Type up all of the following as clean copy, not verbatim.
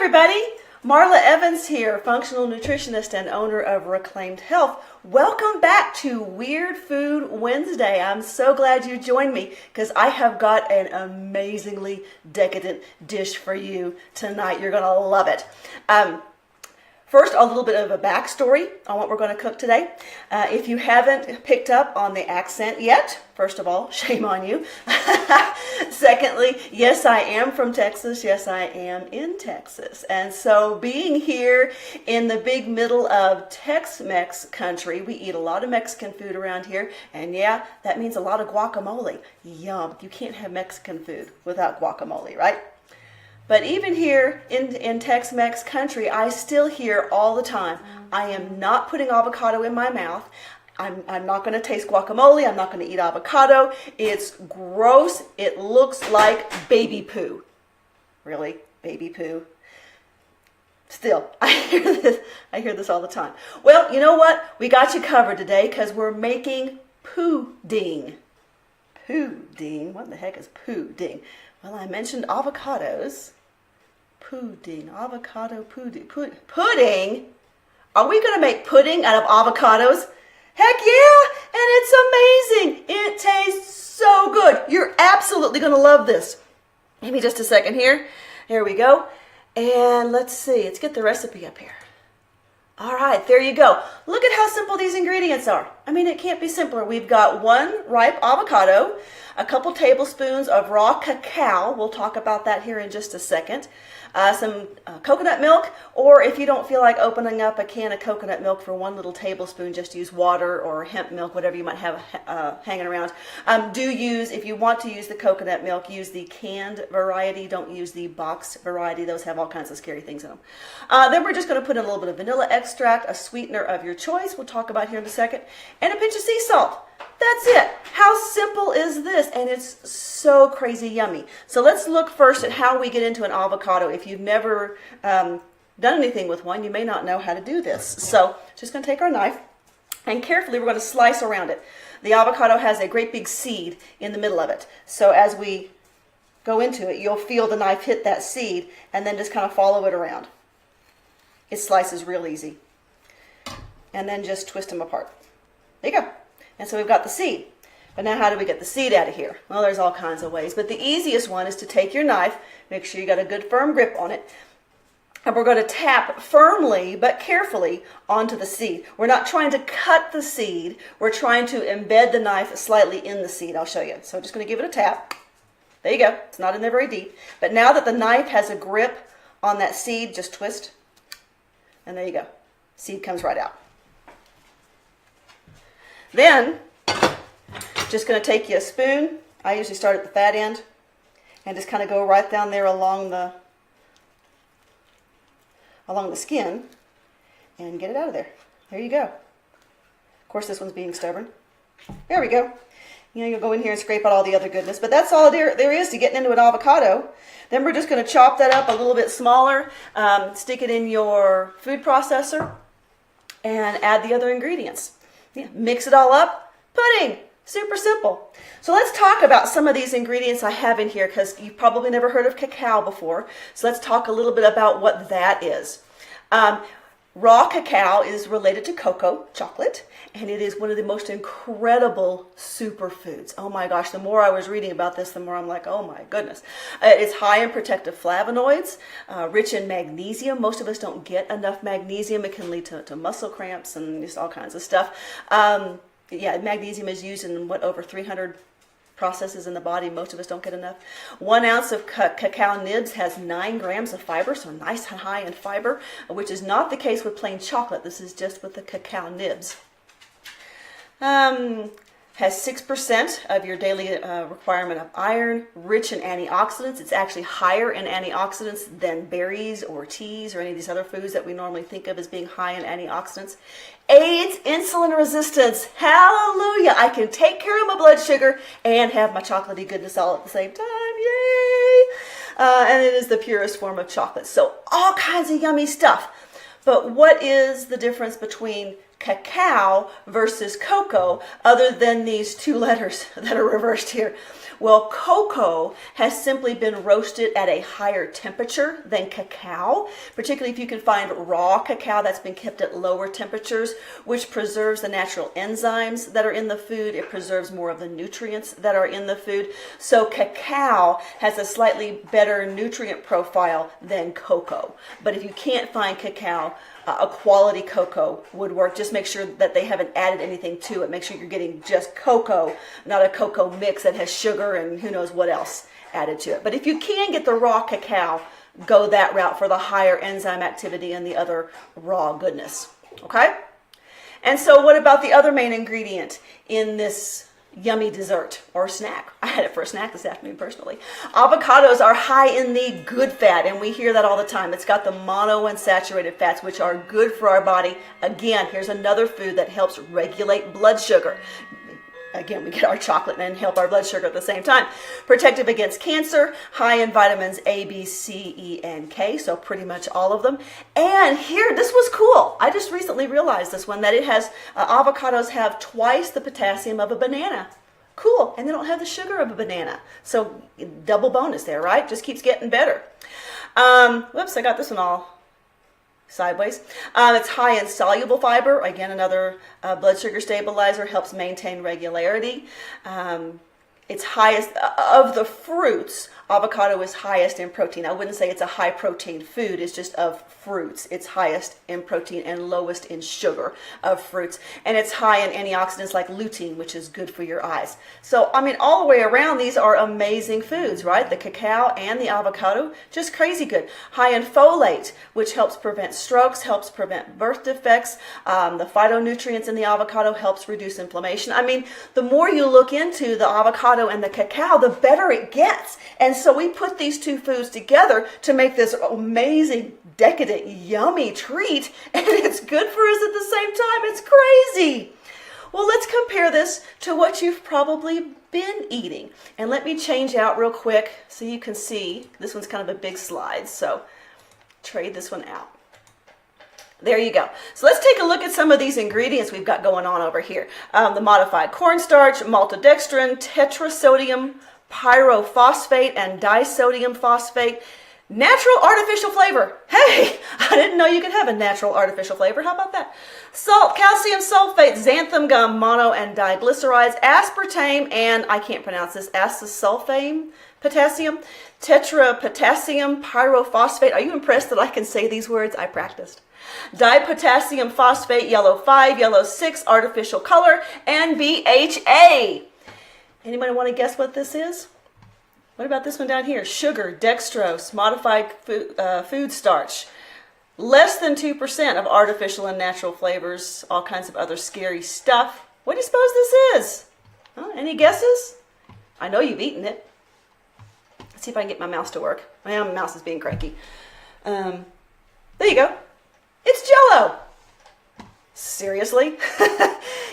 everybody, Marla Evans here, functional nutritionist and owner of Reclaimed Health. Welcome back to Weird Food Wednesday. I'm so glad you joined me because I have got an amazingly decadent dish for you tonight. You're going to love it. First, a little bit of a backstory on what we're going to cook today. If you haven't picked up on the accent yet, first of all, shame on you. Secondly, yes, I am from Texas. Yes, I am in Texas. And so being here in the big middle of Tex-Mex country, we eat a lot of Mexican food around here. And yeah, that means a lot of guacamole. Yum. You can't have Mexican food without guacamole, right? But even here in Tex-Mex country, I still hear all the time, I am not putting avocado in my mouth. I'm not going to taste guacamole. I'm not going to eat avocado. It's gross. It looks like baby poo. Really? Baby poo? Still, I hear this all the time. Well, you know what? We got you covered today because we're making pudding. Pudding? What the heck is pudding? Well, I mentioned avocados. Pudding, avocado pudding. Pudding? Are we going to make pudding out of avocados? Heck yeah! And it's amazing! It tastes so good. You're absolutely going to love this. Give me just a second here. Here we go. And let's see. Let's get the recipe up here. All right, there you go. Look at how simple these ingredients are. I mean, it can't be simpler. We've got one ripe avocado, a couple tablespoons of raw cacao. We'll talk about that here in just a second. Some coconut milk, or if you don't feel like opening up a can of coconut milk for one little tablespoon, just use water or hemp milk, whatever you might have hanging around. If you want to use the coconut milk, use the canned variety. Don't use the boxed variety. Those have all kinds of scary things in them. Then we're just going to put in a little bit of vanilla extract, a sweetener of your choice, we'll talk about here in a second, and a pinch of sea salt. That's it. How simple is this? And it's so crazy yummy. So let's look first at how we get into an avocado. If you've never done anything with one, you may not know how to do this. So just going to take our knife and carefully we're going to slice around it. The avocado has a great big seed in the middle of it. So as we go into it, you'll feel the knife hit that seed and then just kind of follow it around. It slices real easy. And then just twist them apart. There you go. And so we've got the seed. But now how do we get the seed out of here? Well, there's all kinds of ways. But the easiest one is to take your knife, make sure you got a good firm grip on it, and we're going to tap firmly but carefully onto the seed. We're not trying to cut the seed. We're trying to embed the knife slightly in the seed. I'll show you. So I'm just going to give it a tap. There you go. It's not in there very deep. But now that the knife has a grip on that seed, just twist. And there you go. Seed comes right out. Then, just going to take you a spoon. I usually start at the fat end and just kind of go right down there along the skin and get it out of there. There you go. Of course, this one's being stubborn. There we go. You know, you'll go in here and scrape out all the other goodness, but that's all there is to getting into an avocado. Then we're just going to chop that up a little bit smaller, stick it in your food processor, and add the other ingredients. Yeah, mix it all up. Pudding. Super simple. So let's talk about some of these ingredients I have in here because you've probably never heard of cacao before. So let's talk a little bit about what that is. Raw cacao is related to cocoa, chocolate, and it is one of the most incredible superfoods. Oh my gosh, the more I was reading about this, the more I'm like, oh my goodness. It's high in protective flavonoids, rich in magnesium. Most of us don't get enough magnesium. It can lead to muscle cramps and just all kinds of stuff. Magnesium is used in over 300 processes in the body. Most of us don't get enough. 1 ounce of cacao nibs has 9 grams of fiber, so nice and high in fiber, which is not the case with plain chocolate. This is just with the cacao nibs. Has 6% of your daily requirement of iron, rich in antioxidants. It's actually higher in antioxidants than berries or teas or any of these other foods that we normally think of as being high in antioxidants. Aids insulin resistance. Hallelujah. I can take care of my blood sugar and have my chocolatey goodness all at the same time. Yay! And it is the purest form of chocolate. So all kinds of yummy stuff. But what is the difference between cacao versus cocoa other than these two letters that are reversed here? Well, cocoa has simply been roasted at a higher temperature than cacao, particularly if you can find raw cacao that's been kept at lower temperatures, which preserves the natural enzymes that are in the food. It preserves more of the nutrients that are in the food. So cacao has a slightly better nutrient profile than cocoa. But if you can't find cacao, a quality cocoa would work. Just make sure that they haven't added anything to it. Make sure you're getting just cocoa, not a cocoa mix that has sugar and who knows what else added to it. But if you can get the raw cacao, go that route for the higher enzyme activity and the other raw goodness. Okay? And so what about the other main ingredient in this yummy dessert or snack? I had it for a snack this afternoon personally. Avocados are high in the good fat, and we hear that all the time. It's got the monounsaturated fats, which are good for our body. Again, here's another food that helps regulate blood sugar. Again, we get our chocolate and help our blood sugar at the same time. Protective against cancer, high in vitamins A, B, C, E, and K, so pretty much all of them. And here, this was cool. I just recently realized this one, that it has, avocados have twice the potassium of a banana. Cool, and they don't have the sugar of a banana. So double bonus there, right? Just keeps getting better. Whoops, I got this one all sideways. It's high in soluble fiber. Again, another blood sugar stabilizer, helps maintain regularity. It's highest of the fruits. Avocado is highest in protein. I wouldn't say it's a high protein food. It's just of fruits. It's highest in protein and lowest in sugar of fruits. And it's high in antioxidants like lutein, which is good for your eyes. So, I mean, all the way around, these are amazing foods, right? The cacao and the avocado, just crazy good. High in folate, which helps prevent strokes, helps prevent birth defects. The phytonutrients in the avocado helps reduce inflammation. I mean, the more you look into the avocado and the cacao, the better it gets. And so we put these two foods together to make this amazing, decadent, yummy treat, and it's good for us at the same time. It's crazy. Well, let's compare this to what you've probably been eating. And let me change out real quick so you can see. This one's kind of a big slide, so trade this one out. There you go. So let's take a look at some of these ingredients we've got going on over here. The modified cornstarch, maltodextrin, tetrasodium pyrophosphate, and disodium phosphate. Natural artificial flavor. Hey, I didn't know you could have a natural artificial flavor. How about that? Salt, calcium sulfate, xanthan gum, mono and diglycerides, aspartame, and I can't pronounce this, acesulfame potassium, tetrapotassium pyrophosphate. Are you impressed that I can say these words? I practiced. Dipotassium phosphate, yellow 5, yellow 6, artificial color, and BHA. Anybody want to guess what this is? What about this one down here? Sugar, dextrose, modified food starch. Less than 2% of artificial and natural flavors, all kinds of other scary stuff. What do you suppose this is? Huh? Any guesses? I know you've eaten it. Let's see if I can get my mouse to work. My mouse is being cranky. There you go. It's Jell-O. Seriously?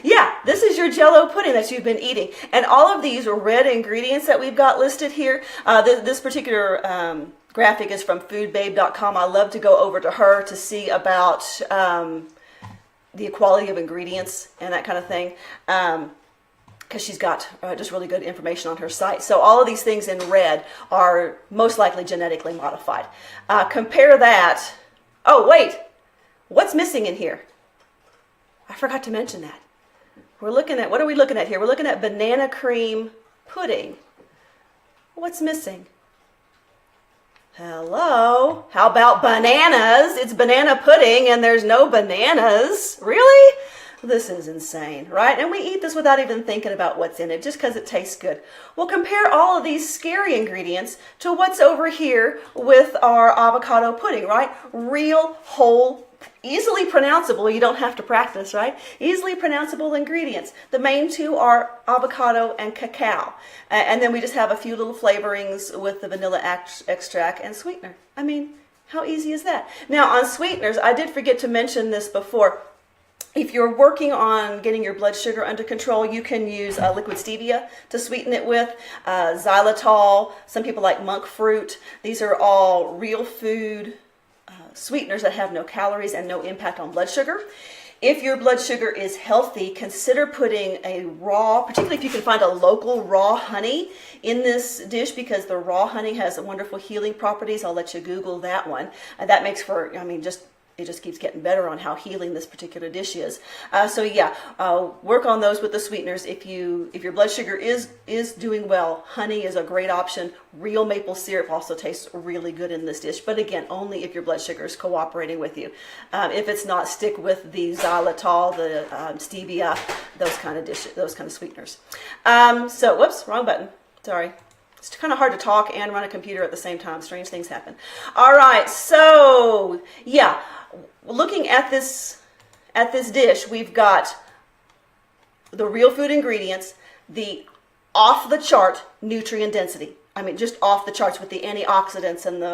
Yeah, this is your Jell-O pudding that you've been eating. And all of these red ingredients that we've got listed here, this particular graphic is from foodbabe.com. I love to go over to her to see about the equality of ingredients and that kind of thing. Because she's got just really good information on her site. So all of these things in red are most likely genetically modified. Compare that. Oh, wait. What's missing in here? I forgot to mention that. We're looking at, what are we looking at here? We're looking at banana cream pudding. What's missing? Hello? How about bananas? It's banana pudding and there's no bananas. Really? This is insane, right? And we eat this without even thinking about what's in it, just because it tastes good. Well, compare all of these scary ingredients to what's over here with our avocado pudding, right? Real, whole, easily pronounceable. You don't have to practice, right? Easily pronounceable ingredients. The main two are avocado and cacao. And then we just have a few little flavorings with the vanilla extract and sweetener. I mean, how easy is that? Now, on sweeteners, I did forget to mention this before. If you're working on getting your blood sugar under control, you can use liquid stevia to sweeten it with, xylitol. Some people like monk fruit. These are all real food sweeteners that have no calories and no impact on blood sugar. If your blood sugar is healthy, consider putting a raw, particularly if you can find a local raw honey in this dish, because the raw honey has wonderful healing properties. I'll let you Google that one. And that makes for, I mean, it just keeps getting better on how healing this particular dish is. So yeah, work on those with the sweeteners. If your blood sugar is doing well, honey is a great option. Real maple syrup also tastes really good in this dish, but again, only if your blood sugar is cooperating with you. If it's not, stick with the xylitol, the stevia, those kind of sweeteners. So whoops, wrong button. Sorry. It's kind of hard to talk and run a computer at the same time. Strange things happen. All right, so yeah, looking at this dish, we've got the real food ingredients, the off-the-chart nutrient density. I mean, just off the charts with the antioxidants and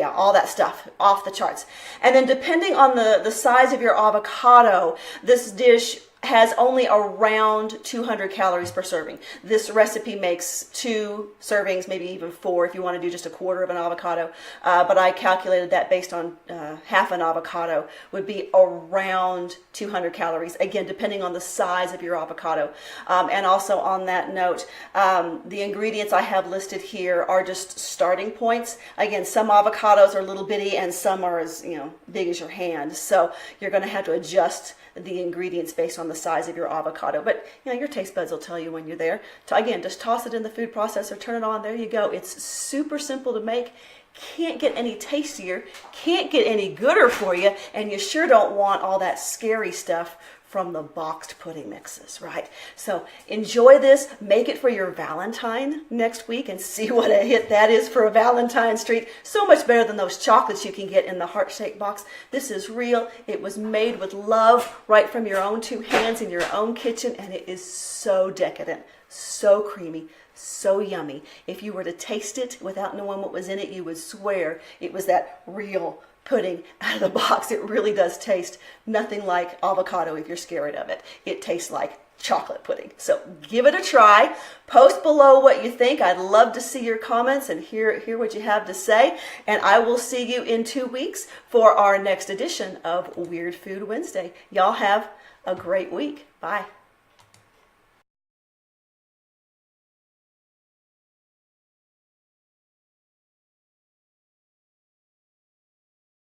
all that stuff, off the charts. And then depending on the size of your avocado, this dish has only around 200 calories per serving. This recipe makes 2 servings, maybe even 4 if you want to do just a quarter of an avocado. But I calculated that based on half an avocado would be around 200 calories. Again, depending on the size of your avocado. And also on that note, the ingredients I have listed here are just starting points. Again, some avocados are little bitty and some are as big as your hand. So you're going to have to adjust the ingredients based on the size of your avocado, but your taste buds will tell you when you're there. So again, just toss it in the food processor, turn it on, there you go. It's super simple to make, can't get any tastier, can't get any gooder for you, and you sure don't want all that scary stuff from the boxed pudding mixes, right? So enjoy this, make it for your Valentine next week and see what a hit that is for a Valentine's treat. So much better than those chocolates you can get in the heart-shaped box. This is real. It was made with love right from your own 2 hands in your own kitchen, and it is so decadent, so creamy, so yummy. If you were to taste it without knowing what was in it, you would swear it was that real pudding out of the box. It really does taste nothing like avocado if you're scared of it. It tastes like chocolate pudding. So give it a try. Post below what you think. I'd love to see your comments and hear what you have to say. And I will see you in 2 weeks for our next edition of Weird Food Wednesday. Y'all have a great week. Bye.